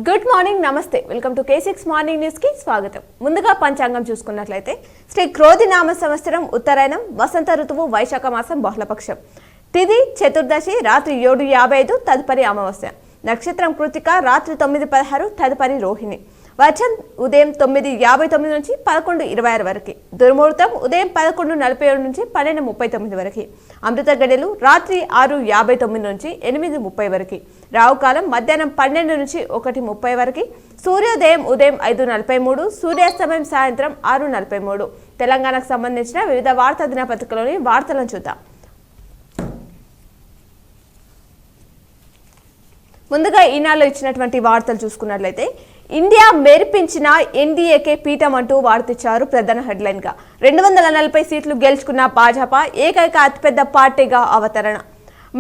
Good morning, నమస్తే. Welcome to K6 morning news కి స్వాగతం. ముందుగా పంచాంగం చూసుకున్నట్లయితే శ్రీ క్రోధినామ సంవత్సరం ఉత్తరాయణం, వసంత ఋతువు, వైశాఖ మాసం, బహుళపక్షం, తిథి చతుర్దశి, రాత్రి 7:55, తదుపరి అమావాస్య, నక్షత్రం కృతిక, రాత్రి 9:16, తదుపరి రోహిణి, వర్షం ఉదయం 9:59 నుంచి 11:26 వరకు, దుర్ముహూర్తం ఉదయం 11:47 నుంచి 12:39 వరకు, అమృత గడియలు రాత్రి 6:59 నుంచి 8:30 వరకు, రావుకాలం మధ్యాహ్నం 12 నుంచి 1:30 వరకు, సూర్యోదయం ఉదయం 5:43, సూర్యాస్తమయం సాయంత్రం 6:43. తెలంగాణకు సంబంధించిన వివిధ వార్తా దినపత్రికలోని వార్తలను చూద్దాం. ముందుగా ఈనాడులో ఇచ్చినటువంటి వార్తలు చూసుకున్నట్లయితే, ఇండియా మెరిపించిన ఎన్డీఏకే పీఠం అంటూ వార్తిచ్చారు ప్రధాన హెడ్లైన్ గా. 240 సీట్లు గెలుచుకున్న భాజపా ఏకైక అతిపెద్ద పార్టీగా అవతరణ.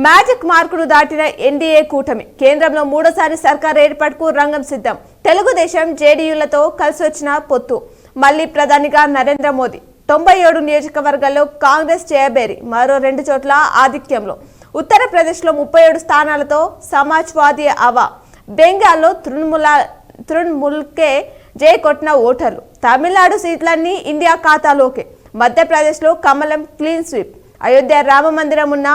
మ్యాజిక్ మార్కును దాటిన ఎన్డీఏ కూటమి, కేంద్రంలో మూడోసారి సర్కార్ ఏర్పాటుకు రంగం సిద్ధం. తెలుగుదేశం జేడీయూలతో కలిసి వచ్చిన పొత్తు, మళ్లీ ప్రధానిగా నరేంద్ర మోదీ. 97 నియోజకవర్గాల్లో కాంగ్రెస్ చేయబేరి, మరో 2 చోట్ల ఆధిక్యంలో. ఉత్తరప్రదేశ్లో 37 స్థానాలతో సమాజ్వాదీ అవా. బెంగాల్లో తృణమూల్కే జై కొట్టిన ఓటర్లు. తమిళనాడు సీట్లన్నీ ఇండియా ఖాతాలోకే. మధ్యప్రదేశ్లో కమలం క్లీన్ స్వీప్. అయోధ్య రామ మందిరం ఉన్న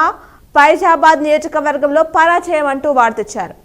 ఫైజాబాద్ నియోజకవర్గంలో పరాజయం అంటూ వార్తిచ్చారు.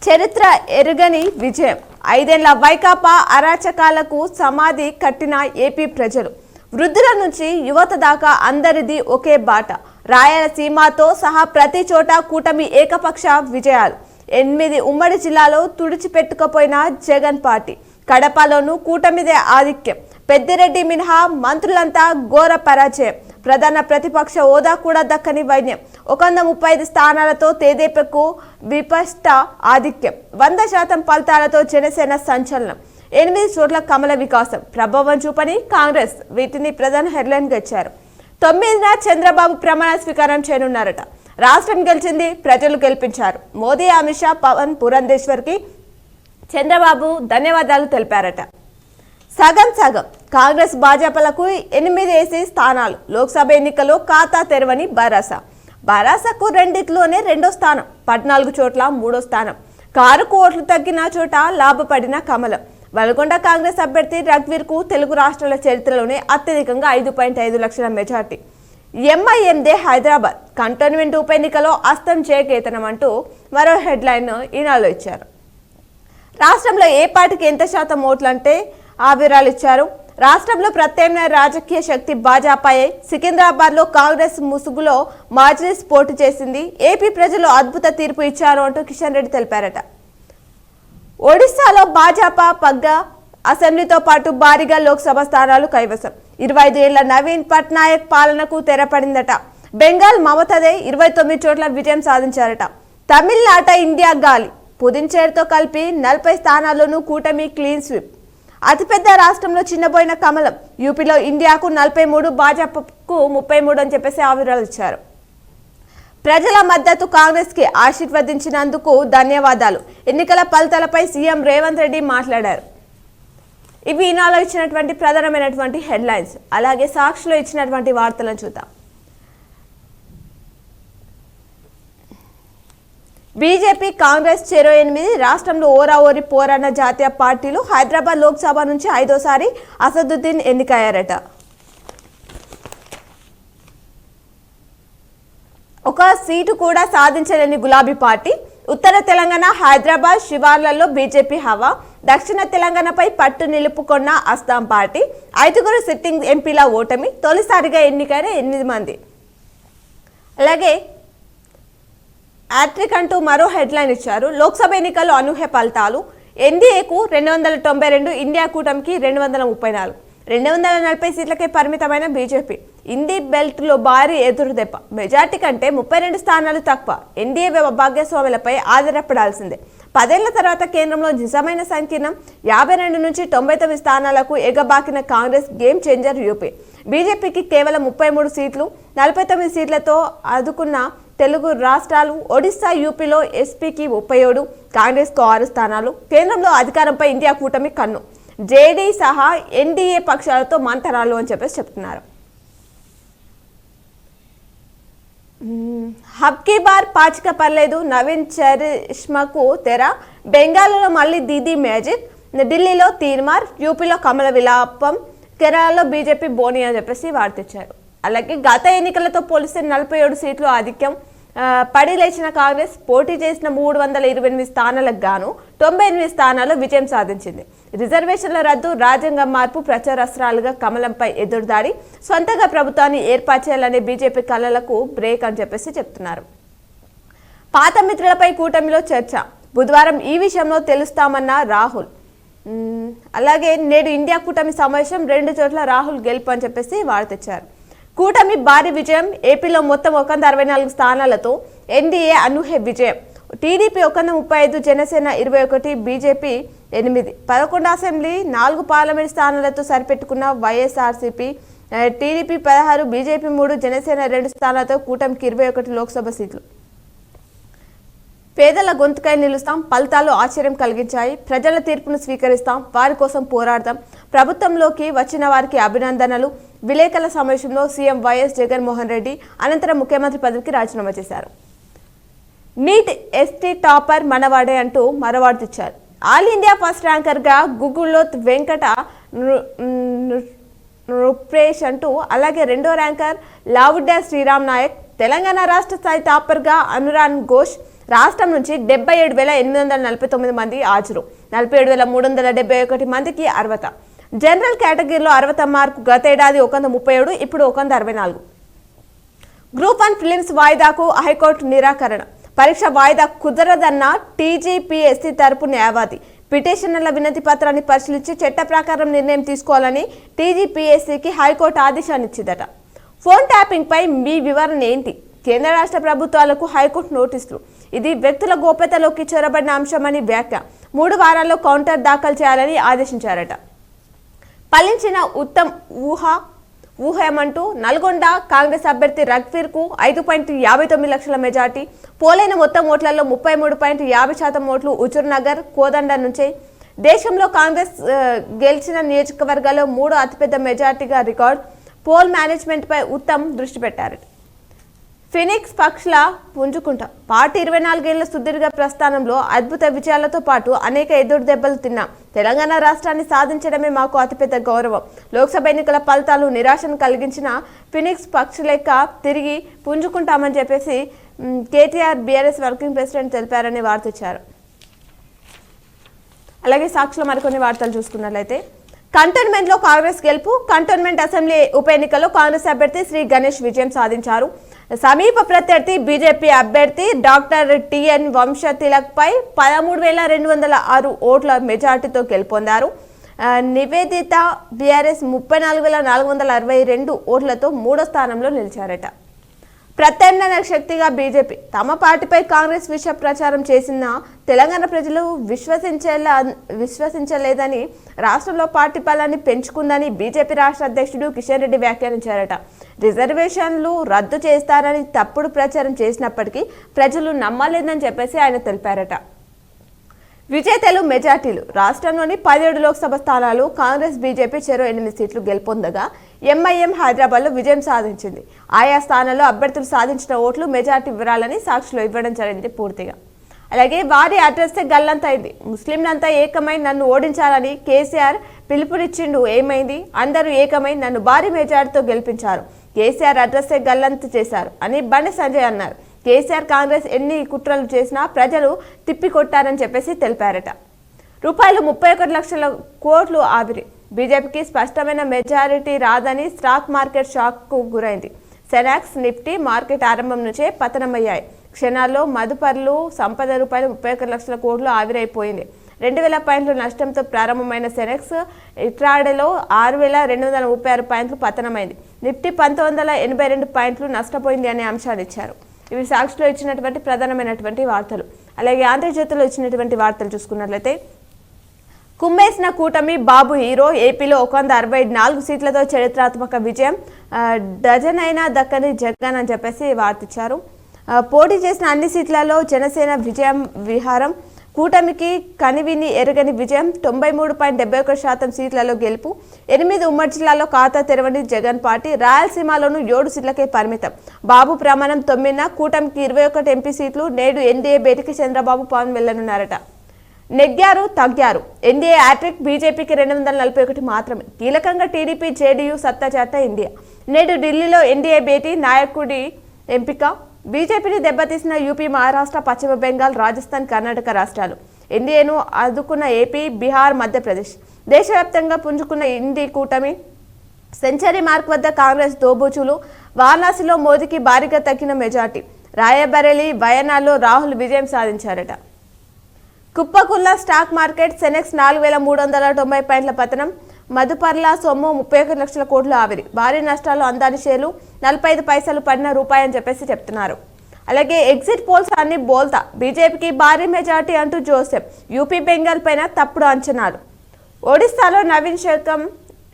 చరిత్ర ఎరుగని విజయం, 5 ఏళ్ల వైకాపా అరాచకాలకు సమాధి కట్టిన ఏపీ ప్రజలు. వృద్ధుల నుంచి యువత దాకా అందరిది ఒకే బాట. రాయలసీమతో సహా ప్రతి చోట కూటమి ఏకపక్ష విజయాలు. 8 ఉమ్మడి జిల్లాలో తుడిచిపెట్టుకుపోయిన జగన్ పార్టీ. కడపలోనూ కూటమిదే ఆధిక్యం. పెద్దిరెడ్డి మినహా మంత్రులంతా ఘోర పరాజయం. ప్రధాన ప్రతిపక్ష హోదా కూడా దక్కని వైన్యం. 135 స్థానాలతో తెదేపాకు విపక్ష ఆధిక్యం. 100% ఫలితాలతో జనసేన సంచలనం. 8 చోట్ల కమల వికాసం ప్రభావం చూపని కాంగ్రెస్. వీటిని ప్రధాన హెడ్లైన్ గా ఇచ్చారు. 9న చంద్రబాబు ప్రమాణ స్వీకారం చేయనున్నారట. రాష్ట్రం గెలిచింది, ప్రజలు గెలిపించారు. మోదీ, అమిత్ షా, పవన్, పురంధేశ్వర్కి చంద్రబాబు ధన్యవాదాలు తెలిపారట. సగం కాంగ్రెస్ భాజపాలకు 8 ఏసీ స్థానాలు. లోక్సభ ఎన్నికల్లో ఖాతా తెరవని బారాసకు 2లోనే 2వ స్థానం. 14 చోట్ల 3వ స్థానం. కారుకు ఓట్లు తగ్గిన చోట లాభపడిన కమలం. వల్గొండ కాంగ్రెస్ అభ్యర్థి రఘ్వీర్ కు తెలుగు రాష్ట్రాల చరిత్రలోనే అత్యధికంగా 5.5 లక్షల మెజార్టీ. ఎంఐఎందే హైదరాబాద్ కంటోన్మెంట్ ఉప ఎన్నికలో అస్తం జయకేతనం అంటూ మరో హెడ్లైన్ ఈనాడులో ఇచ్చారు. రాష్ట్రంలో ఏ పార్టీకి ఎంత శాతం ఓట్లు అంటే ఆ వివరాలు ఇచ్చారు. రాష్ట్రంలో ప్రత్యామ్నాయ రాజకీయ శక్తి భాజపాయే. సికింద్రాబాద్ లో కాంగ్రెస్ ముసుగులో మాజ్లిస్ పోటీ చేసింది. ఏపీ ప్రజలు అద్భుత తీర్పు ఇచ్చారు అంటూ కిషన్ రెడ్డి తెలిపారట. ఒడిశాలో భాజపా పగ్గా, అసెంబ్లీతో పాటు భారీగా లోక్సభ స్థానాలు కైవసం. 25 ఏళ్ల నవీన్ పట్నాయక్ పాలనకు తెరపడిందట. బెంగాల్ మమతదే 29 చోట్ల విజయం సాధించారట. తమిళనాట ఇండియా గాలి. పుదుచ్చేరితో కలిపి 40 స్థానాల్లోనూ కూటమి క్లీన్ స్వీప్. అతిపెద్ద రాష్ట్రంలో చిన్నబోయిన కమలం. యూపీలో ఇండియాకు 43, భాజపాకు 33 అని చెప్పేసి ఆవిరాలు ఇచ్చారు. ప్రజల మద్దతు కాంగ్రెస్ కి ఆశీర్వదించినందుకు ధన్యవాదాలు. ఎన్నికల ఫలితాలపై సీఎం రేవంత్ రెడ్డి మాట్లాడారు. ఇవి ఈనాడులో ఇచ్చినటువంటి ప్రధానమైనటువంటి హెడ్లైన్స్. అలాగే సాక్షిలో ఇచ్చినటువంటి వార్తలను చూద్దాం. బీజేపీ కాంగ్రెస్ చెరో 8. రాష్ట్రంలో ఓరాఓరి పోరాన్న జాతీయ పార్టీలు. హైదరాబాద్ లోక్సభ నుంచి 5వసారి అసదుద్దీన్ ఎన్నికయ్యారట. ఒక సీటు కూడా సాధించలేని గులాబీ పార్టీ. ఉత్తర తెలంగాణ, హైదరాబాద్ శివార్లలో బీజేపీ హవా. దక్షిణ తెలంగాణపై పట్టు నిలుపుకున్న అస్సాం పార్టీ. 5గురు సిట్టింగ్ ఎంపీల ఓటమి. తొలిసారిగా ఎన్నికైన 8 మంది. అలాగే హ్యాట్రిక్ అంటూ మరో హెడ్లైన్ ఇచ్చారు. లోక్సభ ఎన్నికల్లో అనూహ్య ఫలితాలు. ఎన్డీఏకు 292, ఇండియా కూటమికి 234. 240 సీట్లకే పరిమితమైన బీజేపీ. ఇండి బెల్ట్ లో భారీ ఎదురుదెబ్బ. మెజార్టీ కంటే 32 స్థానాలు తక్కువ. ఎన్డీఏ భాగస్వాములపై ఆధారపడాల్సిందే. 10 ఏళ్ల తర్వాత కేంద్రంలో నిజమైన సంకీర్ణం. 52 నుంచి 99 స్థానాలకు ఎగబాకిన కాంగ్రెస్ గేమ్ చేంజర్ యూపీ. బీజేపీకి కేవలం 33 సీట్లు. 49 సీట్లతో ఆదుకున్న తెలుగు రాష్ట్రాలు. ఒడిశా, యూపీలో ఎస్పీకి 37, కాంగ్రెస్ కు 6 స్థానాలు. కేంద్రంలో అధికారంపై ఇండియా కూటమి కన్ను. జేడీ సహా ఎన్డీఏ పక్షాలతో మంతరాలు అని చెప్పేసి చెప్తున్నారు. హబ్ కి బార్ పాచిక పర్లేదు, నవీన్ చరిష్మాకు తెర, బెంగాల్లో మళ్ళీ దీదీ మ్యాజిక్, ఢిల్లీలో తీర్మార్, యూపీలో కమల విలాపం, కేరళలో బీజేపీ బోని అని చెప్పేసి వార్తిచ్చారు. అలాగే గత ఎన్నికలతో పోలిస్తే 47 సీట్లు ఆధిక్యం, పడి లేచిన కాంగ్రెస్ పోటీ చేసిన 328 స్థానాలకు గాను 98 స్థానాల్లో విజయం సాధించింది. రిజర్వేషన్ల రద్దు, రాజ్యాంగ మార్పు ప్రచారాస్త్రాలుగా కమలంపై ఎదురుదాడి, సొంతగా ప్రభుత్వాన్ని ఏర్పాటు చేయాలనే బీజేపీ కళలకు బ్రేక్ అని చెప్పేసి చెప్తున్నారు. పాత మిత్రులపై కూటమిలో చర్చ, బుధవారం ఈ విషయంలో తెలుస్తామన్న రాహుల్. అలాగే నేడు ఇండియా కూటమి సమావేశం, 2 చోట్ల రాహుల్ గెలుపు అని చెప్పేసి వార్తిచ్చారు. కూటమి భారీ విజయం, ఏపీలో మొత్తం 164 స్థానాలతో ఎన్డీఏ అనూహ్య విజయం. TDP 135, Janasena 21, BJP 8, 11 assembly 4 parliament స్థానాలతో సరిపెట్టుకున్న వైఎస్ఆర్సీపీ. టీడీపీ 16, బీజేపీ 3, జనసేన 2 స్థానాలతో కూటమికి 21 లోక్సభ సీట్లు. పేదల గొంతుకై నిలుస్తాం, ఫలితాలు ఆశ్చర్యం కలిగించాయి, ప్రజల తీర్పును స్వీకరిస్తాం, వారి కోసం పోరాడతాం, ప్రభుత్వంలోకి వచ్చిన వారికి అభినందనలు. విలేకరుల సమావేశంలో సీఎం వైఎస్ జగన్మోహన్ రెడ్డి అనంతరం ముఖ్యమంత్రి పదవికి రాజీనామా చేశారు. నీట్ ఎస్టీ టాపర్ మనవాడే అంటూ మరవార్తిచ్చారు. ఆల్ ఇండియా ఫస్ట్ ర్యాంకర్గా గూగుల్లో వెంకట నృపేష్ అంటూ, అలాగే 2వ ర్యాంకర్ లావుడ్యా శ్రీరామ్ నాయక్, తెలంగాణ రాష్ట్ర స్థాయి టాపర్గా అనురాన్ ఘోష్. రాష్ట్రం నుంచి 77,849 మంది హాజరు, 47,371 మందికి అర్హత. జనరల్ కేటగిరీలో అర్హత మార్కు గత ఏడాది 137, ఇప్పుడు 164. గ్రూప్ 1 ఫిలిమ్స్ వాయిదాకు హైకోర్టు నిరాకరణ, పరీక్ష వాయిదా కుదరదన్న టీజీపీఎస్సీ తరపు న్యాయవాది. పిటిషనర్ల వినతి పత్రాన్ని పరిశీలించి చట్ట ప్రకారం నిర్ణయం తీసుకోవాలని టీజీపీఎస్సీకి హైకోర్టు ఆదేశాన్నిచ్చిందట. ఫోన్ ట్యాపింగ్ పై మీ వివరణ ఏంటి? కేంద్ర రాష్ట్ర ప్రభుత్వాలకు హైకోర్టు నోటీసులు. ఇది వ్యక్తుల గోప్యతలోకి చొరబడిన అంశమని వ్యాఖ్య. 3 వారాల్లో కౌంటర్ దాఖలు చేయాలని ఆదేశించారట. ఫలించిన ఉత్తమ్ ఊహమంటూ నల్గొండ కాంగ్రెస్ అభ్యర్థి రఘ్వీర్కు 5.59 లక్షల మెజార్టీ. పోలైన మొత్తం ఓట్లలో 33.50% ఓట్లు హుజూర్నగర్, కోదండ నుంచే. దేశంలో కాంగ్రెస్ గెలిచిన నియోజకవర్గాల్లో 3వ అతిపెద్ద మెజార్టీగా రికార్డ్. పోల్ మేనేజ్మెంట్పై ఉత్తమ్ దృష్టి పెట్టారు. ఫినిక్స్ పక్షుల పుంజుకుంట, పార్టీ 24 ఏళ్ల సుదీర్ఘ ప్రస్థానంలో అద్భుత విజయాలతో పాటు అనేక ఎదురు దెబ్బలు తిన్నాం. తెలంగాణ రాష్ట్రాన్ని సాధించడమే మాకు అతిపెద్ద గౌరవం. లోక్సభ ఎన్నికల ఫలితాలు నిరాశను కలిగించిన ఫినిక్స్ పక్షులెక్క తిరిగి పుంజుకుంటామని చెప్పేసి కేటీఆర్ బీఆర్ఎస్ వర్కింగ్ ప్రెసిడెంట్ తెలిపారని వార్తిచ్చారు. అలాగే సాక్షిలో మరికొన్ని వార్తలు చూసుకున్నట్లయితే, కంటోన్మెంట్లో కాంగ్రెస్ గెలుపు. కంటోన్మెంట్ అసెంబ్లీ ఉప ఎన్నికల్లో కాంగ్రెస్ అభ్యర్థి శ్రీ గణేష్ విజయం సాధించారు. సమీప ప్రత్యర్థి బీజేపీ అభ్యర్థి డాక్టర్ టిఎన్ వంశ తిలక్ పై 13,206 ఓట్ల మెజార్టీతో గెలుపొందారు. నివేదిత బీఆర్ఎస్ 34,462 ఓట్లతో 3వ స్థానంలో నిలిచారట. ప్రత్యామ్నాయ శక్తిగా బీజేపీ. తమ పార్టీపై కాంగ్రెస్ విష ప్రచారం చేసిన తెలంగాణ ప్రజలు విశ్వసించలేదని, రాష్ట్రంలో పార్టీ బలాన్ని పెంచుకుందని బీజేపీ రాష్ట్ర అధ్యక్షుడు కిషన్ రెడ్డి వ్యాఖ్యానించారట. రిజర్వేషన్లు రద్దు చేస్తారని తప్పుడు ప్రచారం చేసినప్పటికీ ప్రజలు నమ్మలేదని చెప్పేసి ఆయన తెలిపారట. విజేతలు మెజార్టీలు. రాష్ట్రంలోని 17 లోక్సభ స్థానాలు కాంగ్రెస్, బీజేపీ చెరో 8 సీట్లు గెలుపొందగా ఎంఐఎం హైదరాబాద్లో విజయం సాధించింది. ఆయా స్థానాల్లో అభ్యర్థులు సాధించిన ఓట్లు మెజార్టీ వివరాలని సాక్షిలో ఇవ్వడం జరిగింది పూర్తిగా. అలాగే వారి అడ్రస్సే గల్లంతైంది. ముస్లింలంతా ఏకమై నన్ను ఓడించాలని కేసీఆర్ పిలుపునిచ్చిండు, ఏమైంది? అందరూ ఏకమై నన్ను భారీ మెజార్టీతో గెలిపించారు. కేసీఆర్ అడ్రస్సే గల్లంతు చేశారు అని బండి సంజయ్ అన్నారు. కేసీఆర్ కాంగ్రెస్ ఎన్ని కుట్రలు చేసినా ప్రజలు తిప్పికొట్టారని చెప్పేసి తెలిపారట. రూపాయలు 31 లక్షల కోట్లు ఆవిరి. బీజేపీకి స్పష్టమైన మెజారిటీ రాదని స్టాక్ మార్కెట్ షాక్కు గురైంది. సెనాక్స్, నిఫ్టీ మార్కెట్ ఆరంభం నుంచే పతనమయ్యాయి. క్షణాల్లో మదుపర్లు సంపద రూపాయలు 31 లక్షల కోట్లు ఆవిరైపోయింది. 2,000 పాయింట్ల నష్టంతో ప్రారంభమైన సెనెక్స్ ఇట్రాడేలో 6,236 పాయింట్లు పతనమైంది. నిఫ్టీ 1,982 పాయింట్లు నష్టపోయింది అనే అంశాన్ని ఇచ్చారు. ఇవి సాక్షిలో ఇచ్చినటువంటి ప్రధానమైనటువంటి వార్తలు. అలాగే ఆంధ్రజ్యోతిలో ఇచ్చినటువంటి వార్తలు చూసుకున్నట్లయితే, కుమ్మేసిన కూటమి బాబు హీరో. ఏపీలో 164 సీట్లతో చరిత్రాత్మక విజయం. డజన్ అయినా దక్కని జగన్ అని చెప్పేసి వార్తిచ్చారు. పోటీ చేసిన అన్ని సీట్లలో జనసేన విజయం విహారం. కూటమికి కనివిని ఎరగని విజయం 93.71% సీట్లలో గెలుపు 8 ఉమ్మడి జిల్లాలో ఖాతా తెరవని జగన్ పార్టీ రాయలసీమలోనూ 7 సీట్లకే పరిమితం బాబు ప్రమాణం 9న కూటమికి 21 ఎంపీ సీట్లు నేడు ఎన్డీఏ భేటీకి చంద్రబాబు పవన్ వెళ్లనున్నారట నెగ్గారు తగ్గారు ఎన్డీఏ హ్యాట్రిక్ బీజేపీకి 241 మాత్రమే కీలకంగా టీడీపీ జేడీయూ సత్తా చాట ఇండియా నేడు ఢిల్లీలో ఎన్డీఏ భేటీ నాయకుడి ఎంపిక బీజేపీని దెబ్బతీసిన యూపీ మహారాష్ట్ర పశ్చిమ బెంగాల్ రాజస్థాన్ కర్ణాటక రాష్ట్రాలు ఎన్డీఏను ఆదుకున్న ఏపీ బీహార్ మధ్యప్రదేశ్ దేశవ్యాప్తంగా పుంజుకున్న ఇండి కూటమి సెంచరీ మార్క్ వద్ద కాంగ్రెస్ దోబూచులు వారణాసిలో మోదీకి భారీగా తగ్గిన మెజార్టీ రాయబరేలీ వయనాడ్లో రాహుల్ విజయం సాధించారట కుప్పకుల్ల స్టాక్ మార్కెట్ సెనెక్స్ 4390 పాయింట్ల పతనం మధుపర్ల సొమ్ము 31 లక్షల కోట్ల ఆవిరి భారీ నష్టాలు అందాని షేర్లు 45 పైసలు పడిన రూపాయి అని చెప్తున్నారు అలాగే ఎగ్జిట్ పోల్స్ అన్ని బోల్తా బీజేపీకి భారీ మెజార్టీ అంటూ జోసెఫ్ యూపీ బెంగాల్ పైన తప్పుడు అంచనాలు ఒడిశాలో నవీన్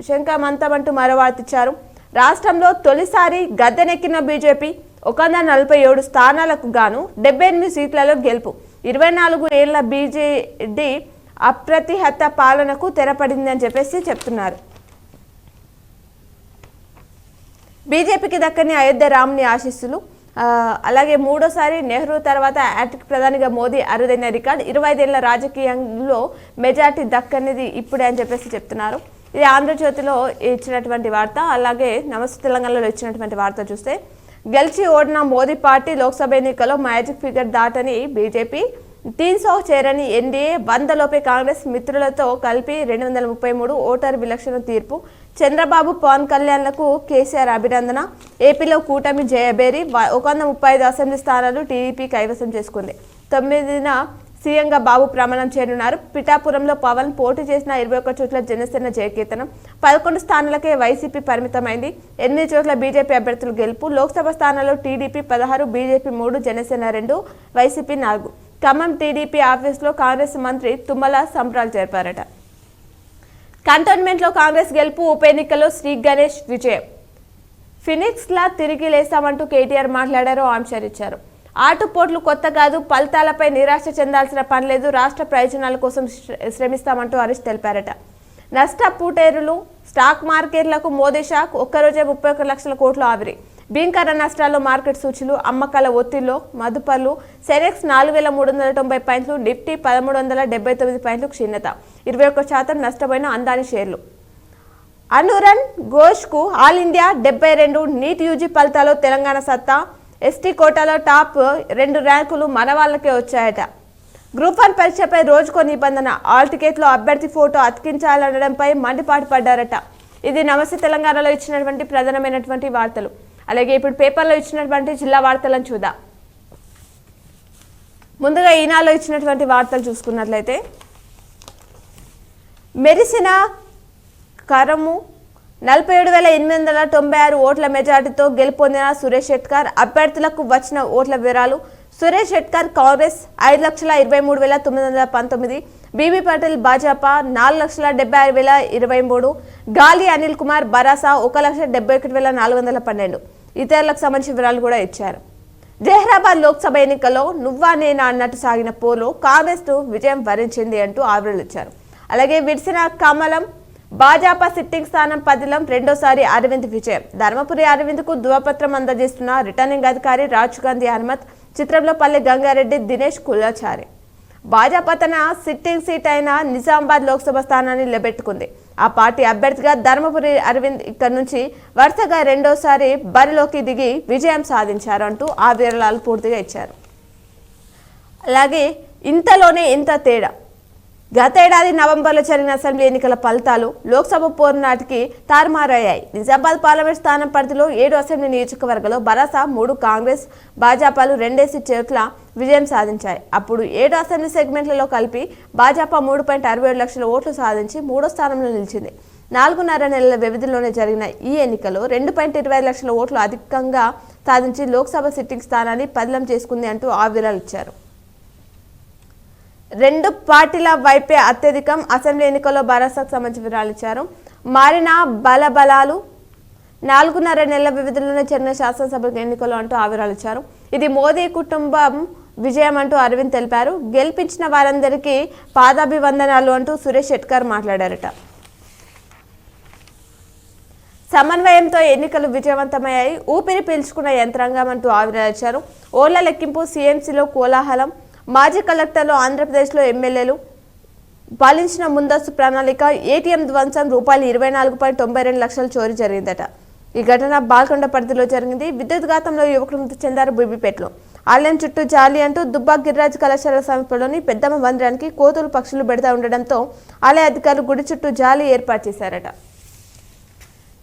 శంకమంతం అంటూ మరో వార్తిచ్చారు రాష్ట్రంలో తొలిసారి గద్దెనెక్కిన బీజేపీ 147 స్థానాలకు గాను 78 సీట్లలో గెలుపు 24 ఏళ్ల బీజేడీ అప్రతిహత పాలనకు తెరపడిందని చెప్తున్నారు బీజేపీకి దక్కని అయోధ్య రాముని ఆశీస్సులు అలాగే మూడోసారి నెహ్రూ తర్వాత హ్యాట్రిక్ ప్రధానిగా మోదీ అరుదైన రికార్డ్ 25 ఏళ్ల రాజకీయంలో మెజార్టీ దక్కనిది ఇప్పుడే అని చెప్తున్నారు ఇది ఆంధ్రజ్యోతిలో ఇచ్చినటువంటి వార్త అలాగే నమస్తే తెలంగాణలో ఇచ్చినటువంటి వార్త చూస్తే గెలిచి ఓడిన మోదీ పార్టీ లోక్సభ ఎన్నికల్లో మ్యాజిక్ ఫిగర్ దాటని బీజేపీ 300 చేరని ఎన్డీఏ 100 లోపే కాంగ్రెస్ మిత్రులతో కలిపి 233 ఓటర్ విలక్షణ తీర్పు చంద్రబాబు పవన్ కళ్యాణ్లకు కేసీఆర్ అభినందన ఏపీలో కూటమి జయబేరి 135 అసెంబ్లీ స్థానాలు టీడీపీ కైవసం చేసుకుంది 9న సీఎంగా బాబు ప్రమాణం చేయనున్నారు పిఠాపురంలో పవన్ పోటీ చేసిన 21 చోట్ల జనసేన జయకీర్తనం 11 స్థానాలకే వైసీపీ పరిమితమైంది 8 చోట్ల బీజేపీ అభ్యర్థులు గెలుపు లోక్సభ స్థానాల్లో TDP 16 BJP 3 Janasena 2 YCP 4 Khammam TDP ఆఫీసులో కాంగ్రెస్ మంత్రి తుమ్మల సంబరాలు జరిపారట కంటోన్మెంట్లో కాంగ్రెస్ గెలుపు ఉప ఎన్నికల్లో శ్రీ గణేష్ విజయం ఫినిక్స్లా తిరిగి లేస్తామంటూ కేటీఆర్ మాట్లాడారో ఆంక్షరిచ్చారు ఆటుపోట్లు కొత్త కాదు ఫలితాలపై నిరాశ చెందాల్సిన పని లేదు రాష్ట్ర ప్రయోజనాల కోసం శ్రమిస్తామంటూ హరీష్ తెలిపారట నష్టపూటేరులు స్టాక్ మార్కెట్లకు మోదీ షాక్ ఒక్కరోజే 31 లక్షల కోట్ల ఆవిరి భీంకర నష్టాల్లో మార్కెట్ సూచీలు అమ్మకాల ఒత్తిడిలో మదుపర్లు సెనెక్స్ 4390 పాయింట్లు నిఫ్టీ 1379 పాయింట్లు క్షీణత 21% నష్టపోయిన అందాని షేర్లు అనురన్ ఘోష్కు ఆల్ ఇండియా 72 నీట్ యూజీ ఫలితాల్లో తెలంగాణ సత్తా ఎస్టీ కోటాలో టాప్ 2 ర్యాంకులు మన వాళ్ళకే వచ్చాయట గ్రూప్ 1 పరీక్షపై రోజుకో నిబంధన ఆల్ టికెట్లో అభ్యర్థి ఫోటో అతికించాలనడంపై మండిపాటు పడ్డారట ఇది నమస్తే తెలంగాణలో ఇచ్చినటువంటి ప్రధానమైనటువంటి వార్తలు అలాగే ఇప్పుడు పేపర్లో ఇచ్చినటువంటి జిల్లా వార్తలను చూద్దాం ముందుగా ఈనాడులో ఇచ్చినటువంటి వార్తలు చూసుకున్నట్లయితే మెరిసిన కరము 47,896 ఓట్ల మెజార్టీతో గెలుపొందిన సురేష్ షెట్కర్ అభ్యర్థులకు వచ్చిన ఓట్ల వివరాలు సురేష్ షెట్కర్ కాంగ్రెస్ 5,23,919 బీబీ పటేల్ భాజపా 4,76,023 గాలి అనిల్ కుమార్ బరాసా 1,71,412 ఇతరులకు సంబంధించిన వివరాలు కూడా ఇచ్చారు జహీరాబాద్ లోక్సభ ఎన్నికల్లో నువ్వా నేనా అన్నట్టు సాగిన పోలో కాంగ్రెస్ విజయం వరించింది అంటూ ఆవిర్లు ఇచ్చారు అలాగే విడిసిన కమలం భాజపా సిట్టింగ్ స్థానం 10లం రెండోసారి అరవింద్ విజయం ధర్మపురి అరవింద్కు ధృవపత్రం అందజేస్తున్న రిటర్నింగ్ అధికారి రాజ్ గాంధీ హనుమత్ చిత్రంలో పల్లె గంగారెడ్డి దినేష్ కులాచారి భాజపా తన సిట్టింగ్ సీట్ అయిన నిజామాబాద్ లోక్సభ స్థానాన్ని నిలబెట్టుకుంది ఆ పార్టీ అభ్యర్థిగా ధర్మపురి అరవింద్ ఇక్కడి నుంచి వరుసగా రెండోసారి బరిలోకి దిగి విజయం సాధించారు అంటూ ఆ వివరాలు పూర్తిగా ఇచ్చారు అలాగే ఇంతలోనే ఇంత తేడా గత ఏడాది నవంబర్లో జరిగిన అసెంబ్లీ ఎన్నికల ఫలితాలు లోక్సభ పోరు నాటికి తారుమారయ్యాయి నిజామాబాద్ పార్లమెంట్ స్థానం పరిధిలో 7 అసెంబ్లీ నియోజకవర్గాల్లో బరాసా 3 కాంగ్రెస్ భాజపాలు 2 చోట్ల విజయం సాధించాయి అప్పుడు 7 అసెంబ్లీ సెగ్మెంట్లలో కలిపి భాజపా 3.67 లక్షల ఓట్లు సాధించి 3వ స్థానంలో నిలిచింది 4.5 నెలల వ్యవధిలోనే జరిగిన ఈ ఎన్నికలో 2.25 లక్షల ఓట్లు అధికంగా సాధించి లోక్సభ సిట్టింగ్ స్థానాన్ని 10లం చేసుకుంది అంటూ ఆ వివరాలు ఇచ్చారు 2 పార్టీల వైపే అత్యధికం అసెంబ్లీ ఎన్నికల్లో బరాసాకు సంబంధించి వివరాలు ఇచ్చారు మారిన బలబలాలు 4.5 నెలల వ్యవధిలోనే జరిగిన శాసనసభ ఎన్నికల్లో అంటూ ఆ వివరాలు ఇచ్చారు ఇది మోదీ కుటుంబం విజయం అంటూ అరవింద్ తెలిపారు. గెలిపించిన వారందరికీ పాదాభివందనాలు అంటూ సురేష్ షెట్కర్ మాట్లాడారట. సమన్వయంతో ఎన్నికలు విజయవంతమయ్యాయి, ఊపిరి పీల్చుకున్న యంత్రాంగం అంటూ ఆవిర్భవించారు. ఓట్ల లెక్కింపు, సీఎంసీలో కోలాహలం, మాజీ కలెక్టర్లు, ఆంధ్రప్రదేశ్లో ఎమ్మెల్యేలు పాలించిన ముందస్తు ప్రణాళిక, ఏటీఎం ధ్వంసం, రూపాయలు 24.92 లక్షల చోరీ జరిగిందట. ఈ ఘటన బాల్కొండ పరిధిలో జరిగింది. విద్యుత్ ఘాతంలో యువకులు మృతి చెందారు బీబీపేటలో. ఆలయం చుట్టూ జాలి అంటూ దుబ్బా గిరిరాజ్ కళాశాల సమీపంలోని పెద్దమ్మ మందిరానికి కోతులు పక్షులు పెడతా ఉండడంతో ఆలయ అధికారులు గుడి చుట్టూ జాలి ఏర్పాటు చేశారట.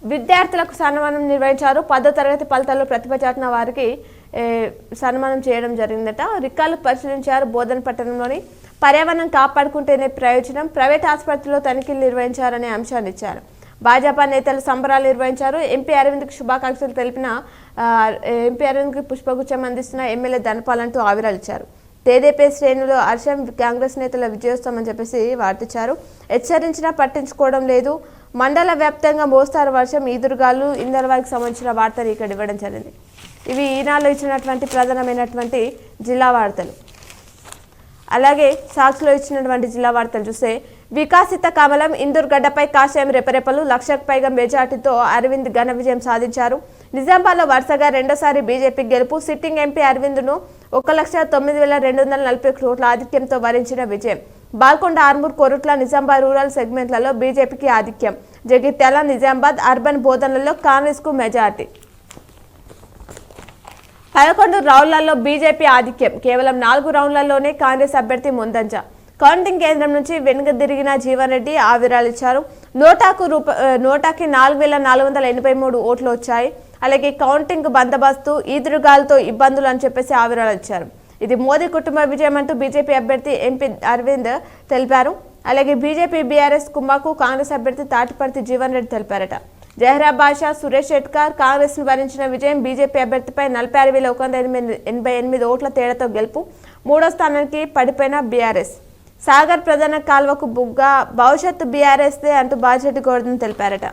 విద్యార్థులకు సన్మానం నిర్వహించారు. 10వ తరగతి ఫలితాల్లో ప్రతిభ చాటిన వారికి సన్మానం చేయడం జరిగిందట. రికార్డులు పరిశీలించారు. బోధన పట్టణంలోని పర్యావరణం కాపాడుకుంటేనే ప్రయోజనం, ప్రైవేట్ ఆసుపత్రిలో తనిఖీలు నిర్వహించారనే అంశాన్ని ఇచ్చారు. భాజపా నేతలు సంబరాలు నిర్వహించారు. ఎంపీ అరవింద్కి శుభాకాంక్షలు తెలిపిన ఎంపీ అరవింద్కి పుష్పగుచ్చం అందిస్తున్న ఎమ్మెల్యే ధనపాలంటూ ఆవిరాలిచ్చారు. తెదేపీ శ్రేణులు హర్షం, కాంగ్రెస్ నేతల విజయోత్సవం అని చెప్పేసి వార్తించారు. హెచ్చరించినా పట్టించుకోవడం లేదు. మండల వ్యాప్తంగా మోస్తారు వర్షం, ఈదురుగాలు, ఇందర్వాకి సంబంధించిన వార్తలు ఇక్కడ ఇవ్వడం జరిగింది. ఇవి ఈనాడులో ఇచ్చినటువంటి ప్రధానమైనటువంటి జిల్లా వార్తలు. అలాగే సాక్షిలో ఇచ్చినటువంటి జిల్లా వార్తలు చూస్తే వికాసిత కమలం, ఇందూర్ గడ్డపై కాషాయం రెపరెపలు, 1,00,000కు పైగా మెజార్టీతో అరవింద్ ఘన విజయం సాధించారు. నిజామాబాద్లో వరుసగా రెండోసారి బీజేపీ గెలుపు. సిట్టింగ్ ఎంపీ అరవింద్ను 1,09,240 కోట్ల ఆధిక్యంతో వరించిన విజయం. బాల్కొండ, ఆర్మూర్, కొరుట్ల, నిజామాబాద్ రూరల్ సెగ్మెంట్లలో బీజేపీకి ఆధిక్యం. జగిత్యాల, నిజామాబాద్ అర్బన్ బోధనలలో కాంగ్రెస్కు మెజార్టీ. 11 రౌండ్లలో బీజేపీ ఆధిక్యం. కేవలం 4 రౌండ్లలోనే కాంగ్రెస్ అభ్యర్థి ముందంజ. కౌంటింగ్ కేంద్రం నుంచి వెనుకదిరిగిన జీవన్ రెడ్డి ఆవిరాలిచ్చారు. నోటాకి 4,483 ఓట్లు వచ్చాయి. అలాగే కౌంటింగ్ బందోబస్తు, ఈదురుగాలతో ఇబ్బందులు అని చెప్పేసి ఆవిరాలిచ్చారు. ఇది మోదీ కుటుంబ విజయం అంటూ బీజేపీ అభ్యర్థి ఎంపీ అరవింద్ తెలిపారు. అలాగే బీజేపీ బీఆర్ఎస్ కుమ్మకు కాంగ్రెస్ అభ్యర్థి తాటిపర్తి జీవన్ రెడ్డి తెలిపారట. జహరా బాషా, సురేష్ షెట్కర్ కాంగ్రెస్ ను వరించిన విజయం. బీజేపీ అభ్యర్థిపై 46,188 ఓట్ల తేడాతో గెలుపు. 3వ స్థానానికి పడిపోయిన బీఆర్ఎస్. సాగర్ ప్రధాన కాల్వకు బుగ్గ, భవిష్యత్తు బీఆర్ఎస్దే అంటూ బాజిరెడ్డి గోవర్ధన్ తెలిపారట.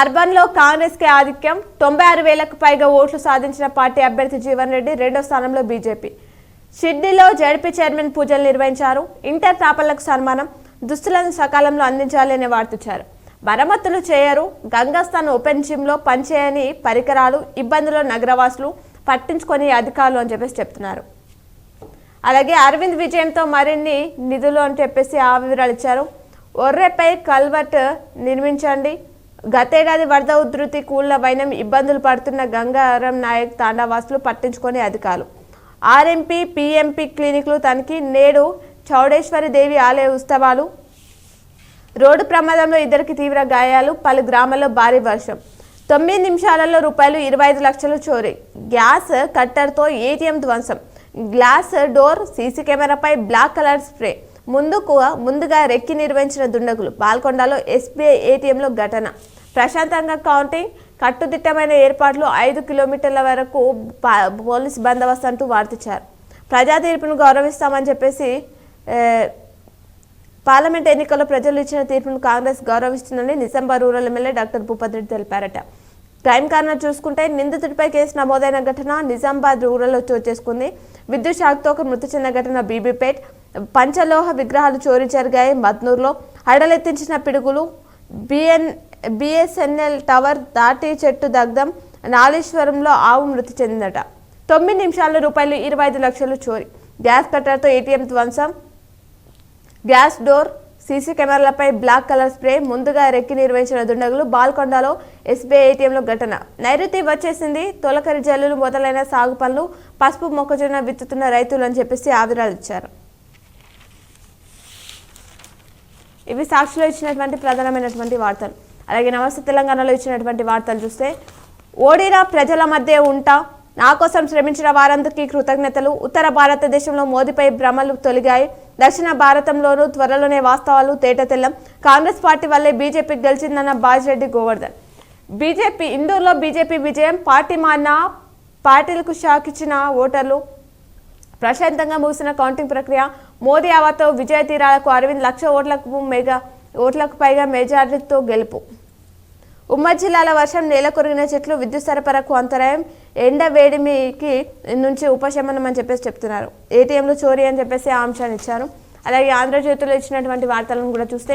అర్బన్లో కాంగ్రెస్కే ఆధిక్యం. 96,000కు పైగా ఓట్లు సాధించిన పార్టీ అభ్యర్థి జీవన్ రెడ్డి. 2వ స్థానంలో బీజేపీ. షిడ్డీలో జడ్పీ చైర్మన్ పూజలు నిర్వహించారు. ఇంటర్ టాపర్లకు సన్మానం, దుస్తులను సకాలంలో అందించాలి అనే వార్తిచ్చారు. మరమ్మతులు చేయరు. గంగాస్థాన్ ఓపెన్ జిమ్లో పనిచేయని పరికరాలు, ఇబ్బందుల నగరవాసులు పట్టించుకొని అధికారులు అని చెప్పేసి చెప్తున్నారు. అలాగే అరవింద్ విజయంతో మరిన్ని నిధులు అని చెప్పేసి ఆ వివరాలు ఇచ్చారు. ఒర్రెపై కల్వర్ట్ నిర్మించండి. గతేడాది వరద ఉధృతి కూలిన వైనం ఇబ్బందులు పడుతున్న గంగారం నాయక్ తాండావాసులు పట్టించుకొని అధికారులు. ఆర్ఎంపీ, పీఎంపీ క్లినిక్లు తనిఖీ. నేడు చౌడేశ్వరి దేవి ఆలయ ఉత్సవాలు. రోడ్డు ప్రమాదంలో 2కి తీవ్ర గాయాలు. పలు గ్రామాల్లో భారీ వర్షం. 9 నిమిషాలలో రూపాయలు 25 లక్షలు చోరీ. గ్యాస్ కట్టర్తో ఏటీఎం ధ్వంసం. గ్లాస్ డోర్, సీసీ కెమెరాపై బ్లాక్ కలర్ స్ప్రే. ముందుగా రెక్కి నిర్వహించిన దుండగులు. బాల్కొండలో ఎస్బీఐ ఏటీఎంలో ఘటన. ప్రశాంతంగా కౌంటింగ్, కట్టుదిట్టమైన ఏర్పాట్లు. 5 కిలోమీటర్ల వరకు పోలీస్ బందోబస్తు అంటూ వార్తించారు. ప్రజా తీర్పును గౌరవిస్తామని చెప్పేసి పార్లమెంట్ ఎన్నికల్లో ప్రజలు ఇచ్చిన తీర్పును కాంగ్రెస్ గౌరవిస్తుందని Nizamabad rural MLA doctor Bhupathi Reddy తెలిపారట. క్రైమ్ కార్నర్ చూసుకుంటే నిందితుడిపై కేసు నమోదైన ఘటన నిజామాబాద్ రూరల్లో చోటు చేసుకుంది. విద్యుత్ షాక్తో ఒక మృతి చెందిన ఘటన బీబీపేట్. పంచలోహ విగ్రహాలు చోరీ జరిగాయి మద్నూరులో. హడలెత్తించిన పిడుగులు. బిఎస్ఎన్ఎల్ టవర్ దాటి చెట్టు దగ్ధం. నాలేశ్వరంలో ఆవు మృతి చెందిందట. 9 నిమిషాల్లో రూపాయలు 25 లక్షలు చోరీ. గ్యాస్ కట్టర్తో ఏటీఎం ధ్వంసం. గ్యాస్ డోర్, సీసీ కెమెరాలపై బ్లాక్ కలర్ స్ప్రే. ముందుగా రెక్కి నిర్వహించిన దుండగులు. బాల్కొండలో ఎస్బీఐ ఏటీఎంలో ఘటన. నైరుతి వచ్చేసింది. తొలకరి జల్లులు మొదలైన సాగు పనులు. పసుపు మొక్కజొన్న విత్తుతున్న రైతులు అని చెప్పేసి ఆవిరాలు ఇచ్చారు. ఇవి సాక్షిలో ఇచ్చినటువంటి ప్రధానమైనటువంటి వార్తలు. అలాగే నమస్తే తెలంగాణలో ఇచ్చినటువంటి వార్తలు చూస్తే ఓడిన ప్రజల మధ్య ఉంటా, నా కోసం శ్రమించిన వారందరికీ కృతజ్ఞతలు. ఉత్తర భారతదేశంలో మోదీపై భ్రమలు తొలగాయి. దక్షిణ భారతంలోనూ త్వరలోనే వాస్తవాలు తేటతెల్లం. కాంగ్రెస్ పార్టీ వల్లే బీజేపీ గెలిచిందన్న బాజిరెడ్డి గోవర్ధన్. బీజేపీ ఇందూరులో బీజేపీ విజయం. పార్టీ మారిన పార్టీలకు షాక్ ఇచ్చిన ఓటర్లు. ప్రశాంతంగా ముగిసిన కౌంటింగ్ ప్రక్రియ. మోదీ ఆవాతో విజయ తీరాలకు. అరవింద్ 1,00,000 ఓట్లకు పైగా మెజారిటీతో గెలుపు. ఉమ్మడి జిల్లాల వర్షం, నేల కొరిగిన చెట్లు, విద్యుత్ సరఫరాకు అంతరాయం. ఎండ వేడిమికి నుంచి ఉపశమనం అని చెప్పేసి చెప్తున్నారు. ఏటీఎంలు చోరీ అని చెప్పేసి ఆ అంశాన్ని ఇచ్చారు. అలాగే ఆంధ్రజ్యోతిలో ఇచ్చినటువంటి వార్తలను కూడా చూస్తే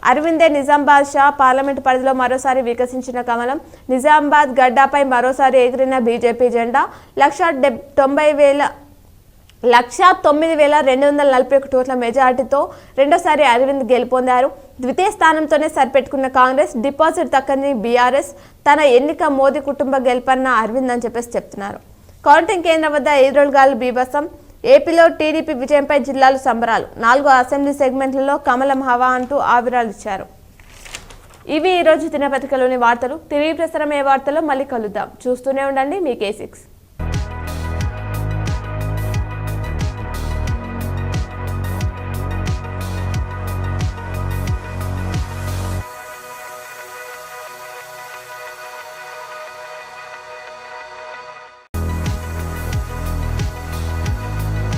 అరవిందే నిజామాబాద్ షా పార్లమెంటు పరిధిలో మరోసారి వికసించిన కమలం, నిజామాబాద్ గడ్డపై మరోసారి ఎగిరిన బీజేపీ జెండా, 1,09,241 ఓట్ల మెజార్టీతో రెండోసారి అరవింద్ గెలుపొందారు. ద్వితీయ స్థానంతోనే సరిపెట్టుకున్న కాంగ్రెస్, డిపాజిట్ దక్కని బీఆర్ఎస్, తన ఎన్నిక మోదీ కుటుంబ గెలుపన్న అరవింద్ అని చెప్పేసి చెప్తున్నారు. కౌంటింగ్ కేంద్రం వద్ద ఎదురుగాలు బీభత్సం, ఏపీలో టీడీపీ విజయంపై జిల్లాలు సంబరాలు, 4 అసెంబ్లీ సెగ్మెంట్లలో కమలం హవా అంటూ ఆవిరాలు ఇచ్చారు. ఇవి ఈరోజు దినపత్రికలోని వార్తలు. తిరిగి ప్రసారమయ్యే వార్తల్లో మళ్ళీ కలుద్దాం. చూస్తూనే ఉండండి మీ K6.